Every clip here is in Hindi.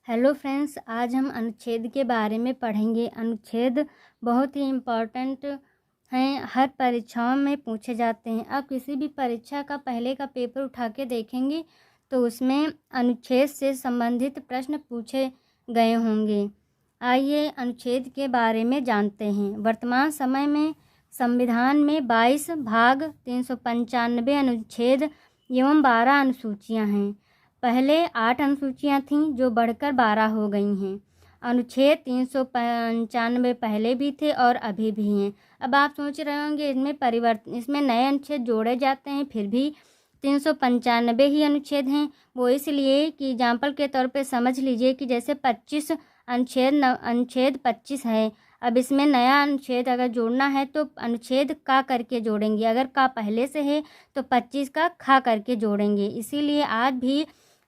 हेलो फ्रेंड्स, आज हम अनुच्छेद के बारे में पढ़ेंगे। अनुच्छेद बहुत ही इम्पॉर्टेंट हैं, हर परीक्षाओं में पूछे जाते हैं। आप किसी भी परीक्षा का पहले का पेपर उठा के देखेंगे तो उसमें अनुच्छेद से संबंधित प्रश्न पूछे गए होंगे। आइए अनुच्छेद के बारे में जानते हैं। वर्तमान समय में संविधान में 22 भाग 395 अनुच्छेद एवं 12 अनुसूचियाँ हैं। पहले 8 अनुसूचियाँ थीं जो बढ़कर 12 हो गई हैं। अनुच्छेद 395 पहले भी थे और अभी भी हैं। अब आप सोच रहे होंगे इसमें नए अनुच्छेद जोड़े जाते हैं, फिर भी 395 ही अनुच्छेद हैं। वो इसलिए कि एग्जाम्पल के तौर पे समझ लीजिए कि जैसे 25 अनुच्छेद 25 है। अब इसमें नया अनुच्छेद अगर जोड़ना है तो अनुच्छेद का करके जोड़ेंगे, अगर का पहले से है तो 25 का खा करके जोड़ेंगे। इसीलिए आज भी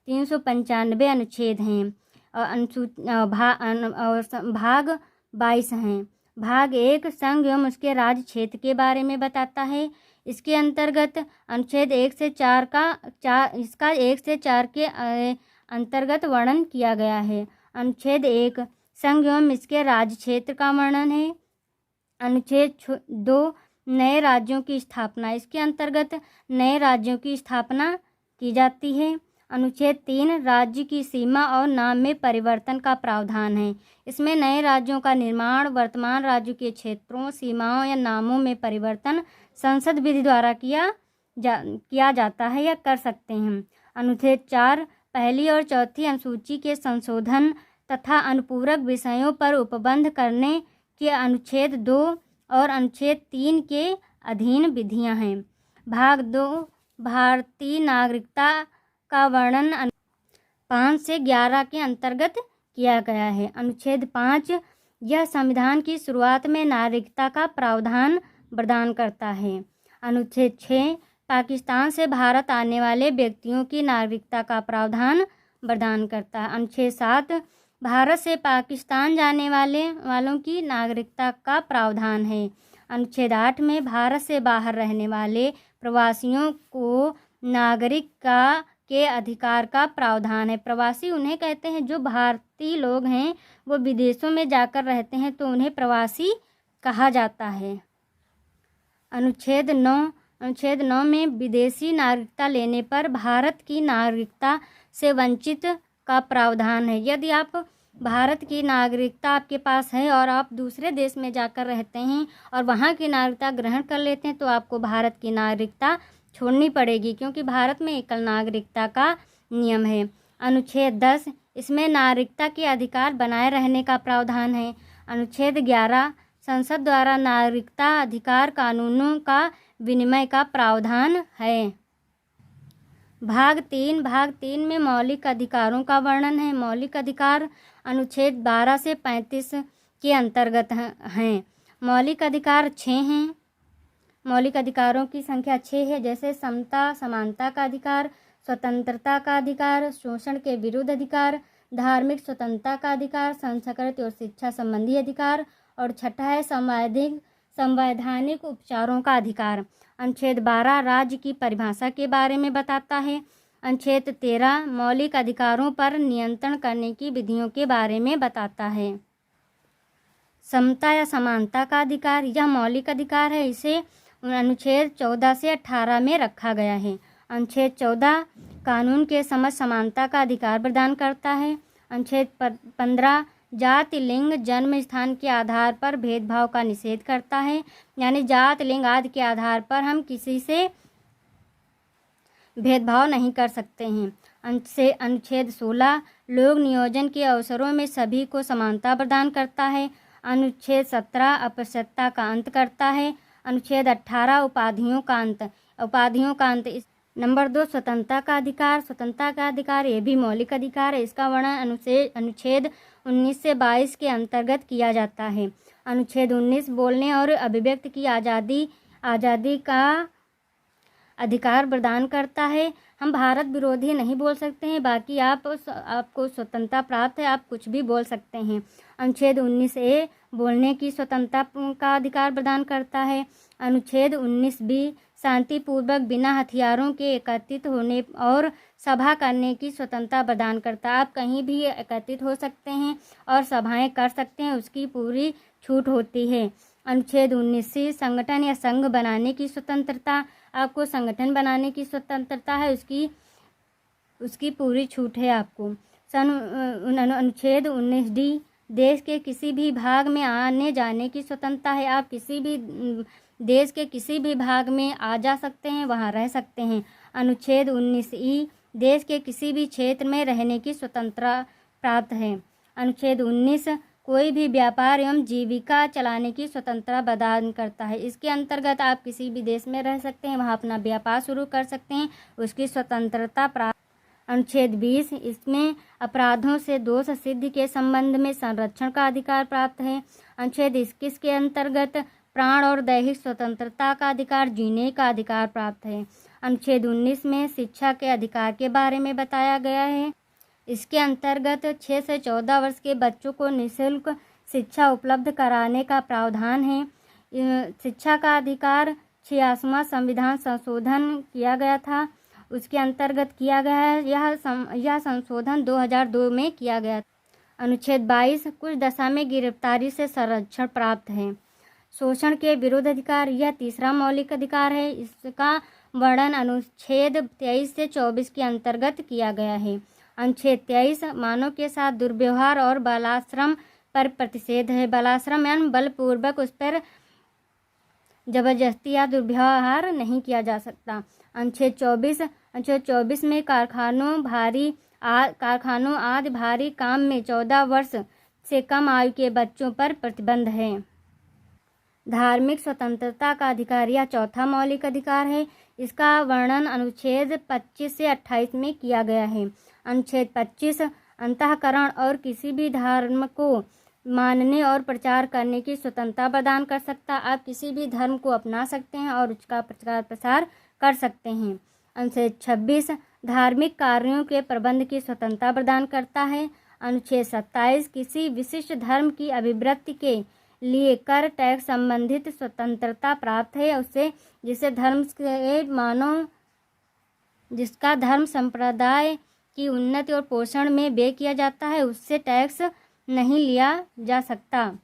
395 अनुच्छेद हैं और भाग 22 हैं। भाग 1 संघ एवं उसके राज्य क्षेत्र के बारे में बताता है। इसके अंतर्गत अनुच्छेद 1 से 4 के अंतर्गत वर्णन किया गया है। अनुच्छेद 1 संघ एवं इसके राज्य क्षेत्र का वर्णन है। अनुच्छेद 2 नए राज्यों की स्थापना, इसके अंतर्गत नए राज्यों की स्थापना की जाती है। अनुच्छेद 3 राज्य की सीमा और नाम में परिवर्तन का प्रावधान है। इसमें नए राज्यों का निर्माण, वर्तमान राज्यों के क्षेत्रों, सीमाओं या नामों में परिवर्तन संसद विधि द्वारा किया जाता है या कर सकते हैं। अनुच्छेद 4 पहली और चौथी अनुसूची के संशोधन तथा अनुपूरक विषयों पर उपबंध करने के अनुच्छेद 2 और अनुच्छेद 3 के अधीन विधियां हैं। भाग 2 भारतीय नागरिकता का वर्णन 5 से 11 के अंतर्गत किया गया है। अनुच्छेद 5 यह संविधान की शुरुआत में नागरिकता का प्रावधान प्रदान करता है। अनुच्छेद 6 पाकिस्तान से भारत आने वाले व्यक्तियों की नागरिकता का प्रावधान प्रदान करता है। अनुच्छेद 7 भारत से पाकिस्तान जाने वालों की नागरिकता का प्रावधान है। अनुच्छेद 8 में भारत से बाहर रहने वाले प्रवासियों को नागरिकता के अधिकार का प्रावधान है। प्रवासी उन्हें कहते हैं जो भारतीय लोग हैं, वो विदेशों में जाकर रहते हैं तो उन्हें प्रवासी कहा जाता है। अनुच्छेद 9 में विदेशी नागरिकता लेने पर भारत की नागरिकता से वंचित का प्रावधान है। यदि आप भारत की नागरिकता आपके पास है और आप दूसरे देश में जाकर रहते हैं और वहाँ की नागरिकता ग्रहण कर लेते हैं तो आपको भारत की नागरिकता छोड़नी पड़ेगी, क्योंकि भारत में एकल नागरिकता का नियम है। अनुच्छेद 10 इसमें नागरिकता के अधिकार बनाए रहने का प्रावधान है। अनुच्छेद 11 संसद द्वारा नागरिकता अधिकार कानूनों का विनिमय का प्रावधान है। भाग 3 में मौलिक अधिकारों का वर्णन है। मौलिक अधिकार अनुच्छेद 12 से 35 के अंतर्गत हैं। मौलिक अधिकार 6 हैं। मौलिक अधिकारों की संख्या 6 है, जैसे समता समानता का अधिकार, स्वतंत्रता का अधिकार, शोषण के विरुद्ध अधिकार, धार्मिक स्वतंत्रता का अधिकार, संस्कृति और शिक्षा संबंधी अधिकार, और छठा है संवैधानिक उपचारों का अधिकार। अनुच्छेद 12 राज्य की परिभाषा के बारे में बताता है। अनुच्छेद 13 मौलिक अधिकारों पर नियंत्रण करने की विधियों के बारे में बताता है। समता या समानता का अधिकार यह मौलिक अधिकार है, इसे अनुच्छेद 14 से 18 में रखा गया है। अनुच्छेद 14 कानून के समक्ष समानता का अधिकार प्रदान करता है। अनुच्छेद 15 जाति, लिंग, जन्म स्थान के आधार पर भेदभाव का निषेध करता है, यानी जात, लिंग आदि के आधार पर हम किसी से भेदभाव नहीं कर सकते हैं। अनुच्छेद 16 लोक नियोजन के अवसरों में सभी को समानता प्रदान करता है। अनुच्छेद 17 अस्पृश्यता का अंत करता है। अनुच्छेद 18 उपाधियों का अंत। नंबर 2 स्वतंत्रता का अधिकार ये भी मौलिक अधिकार है। इसका वर्णन अनुच्छेद 19 से 22 के अंतर्गत किया जाता है। अनुच्छेद 19 बोलने और अभिव्यक्ति की आज़ादी का अधिकार प्रदान करता है। हम भारत विरोधी नहीं बोल सकते हैं, बाकी आपको स्वतंत्रता प्राप्त है, आप कुछ भी बोल सकते हैं। अनुच्छेद 19A बोलने की स्वतंत्रता का अधिकार प्रदान करता है। अनुच्छेद 19B शांतिपूर्वक बिना हथियारों के एकत्रित होने और सभा करने की स्वतंत्रता प्रदान करता है। आप कहीं भी एकत्रित हो सकते हैं और सभाएं कर सकते हैं, उसकी पूरी छूट होती है। अनुच्छेद 19 संगठन या संघ बनाने की स्वतंत्रता। आपको संगठन बनाने की स्वतंत्रता है, उसकी पूरी छूट है आपको। अनुच्छेद 19D देश के किसी भी भाग में आने जाने की स्वतंत्रता है। आप किसी भी देश के किसी भी भाग में आ जा सकते हैं, वहाँ रह सकते हैं। अनुच्छेद 19E देश के किसी भी क्षेत्र में रहने की स्वतंत्रता प्राप्त है। अनुच्छेद 19 कोई भी व्यापार एवं जीविका चलाने की स्वतंत्रता प्रदान करता है। इसके अंतर्गत आप किसी भी देश में रह सकते हैं, वहाँ अपना व्यापार शुरू कर सकते हैं, उसकी स्वतंत्रता प्राप्त। अनुच्छेद 20 इसमें अपराधों से दोष सिद्धि के संबंध में संरक्षण का अधिकार प्राप्त है। अनुच्छेद 21 के अंतर्गत प्राण और दैहिक स्वतंत्रता का अधिकार, जीने का अधिकार प्राप्त है। अनुच्छेद 19 में शिक्षा के अधिकार के बारे में बताया गया है। इसके अंतर्गत 6 से 14 वर्ष के बच्चों को निःशुल्क शिक्षा उपलब्ध कराने का प्रावधान है। शिक्षा का अधिकार 86वां संविधान संशोधन किया गया था, उसके अंतर्गत किया गया है। यह संशोधन 2002 में किया गया। अनुच्छेद 22 कुछ दशा में गिरफ्तारी से संरक्षण प्राप्त है। शोषण के विरुद्ध अधिकार, यह तीसरा मौलिक अधिकार है। इसका वर्णन अनुच्छेद 23 से 24 के अंतर्गत किया गया है। अनुच्छेद 23 मानव के साथ दुर्व्यवहार और बालाश्रम पर प्रतिषेध है। बालाश्रम यानी बलपूर्वक उस पर जबरदस्ती या दुर्व्यवहार नहीं किया जा सकता। अनुच्छेद 24 में कारखानों आदि भारी काम में 14 वर्ष से कम आयु के बच्चों पर प्रतिबंध है। धार्मिक स्वतंत्रता का अधिकार, यह चौथा मौलिक अधिकार है। इसका वर्णन अनुच्छेद 25 से 28 में किया गया है। अनुच्छेद 25 अंतःकरण और किसी भी धर्म को मानने और प्रचार करने की स्वतंत्रता प्रदान कर सकता। आप किसी भी धर्म को अपना सकते हैं और उसका प्रचार प्रसार कर सकते हैं। अनुच्छेद 26 धार्मिक कार्यों के प्रबंध की स्वतंत्रता प्रदान करता है। अनुच्छेद 27 किसी विशिष्ट धर्म की अभिवृद्धि के लिए कर टैक्स संबंधित स्वतंत्रता प्राप्त है। उससे जिसका धर्म संप्रदाय की उन्नति और पोषण में व्यय किया जाता है, उससे टैक्स नहीं लिया जा सकता।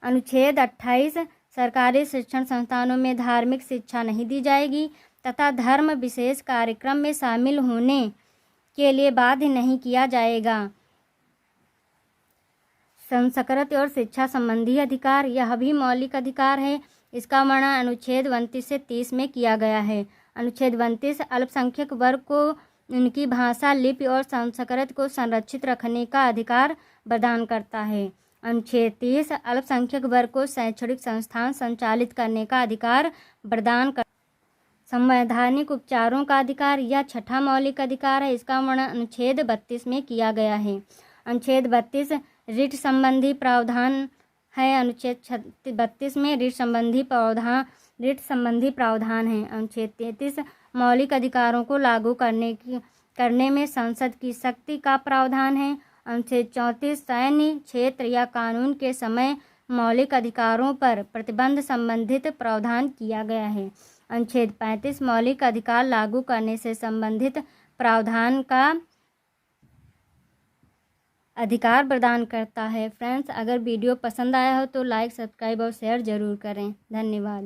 अनुच्छेद 28 सरकारी शिक्षण संस्थानों में धार्मिक शिक्षा नहीं दी जाएगी तथा धर्म विशेष कार्यक्रम में शामिल होने के लिए बाध्य नहीं किया जाएगा। संस्कृति और शिक्षा संबंधी अधिकार, यह भी मौलिक अधिकार है। इसका वर्णन अनुच्छेद 29 से 30 में किया गया है। अनुच्छेद 29 अल्पसंख्यक वर्ग को उनकी भाषा, लिपि और संस्कृति को संरक्षित रखने का अधिकार प्रदान करता है। अनुच्छेद 30 अल्पसंख्यक वर्ग को शैक्षणिक संस्थान संचालित करने का अधिकार प्रदान कर। संवैधानिक उपचारों का अधिकार, यह छठा मौलिक अधिकार है। इसका वर्णन अनुच्छेद 32 में किया गया है। अनुच्छेद 32 रिट संबंधी प्रावधान है। अनुच्छेद 32 में रिट संबंधी प्रावधान है। अनुच्छेद 33 मौलिक अधिकारों को लागू करने में संसद की शक्ति का प्रावधान है। अनुच्छेद 34 सैन्य क्षेत्र या कानून के समय मौलिक अधिकारों पर प्रतिबंध संबंधित प्रावधान किया गया है। अनुच्छेद 35 मौलिक अधिकार लागू करने से संबंधित प्रावधान का अधिकार प्रदान करता है। फ्रेंड्स, अगर वीडियो पसंद आया हो तो लाइक, सब्सक्राइब और शेयर जरूर करें। धन्यवाद।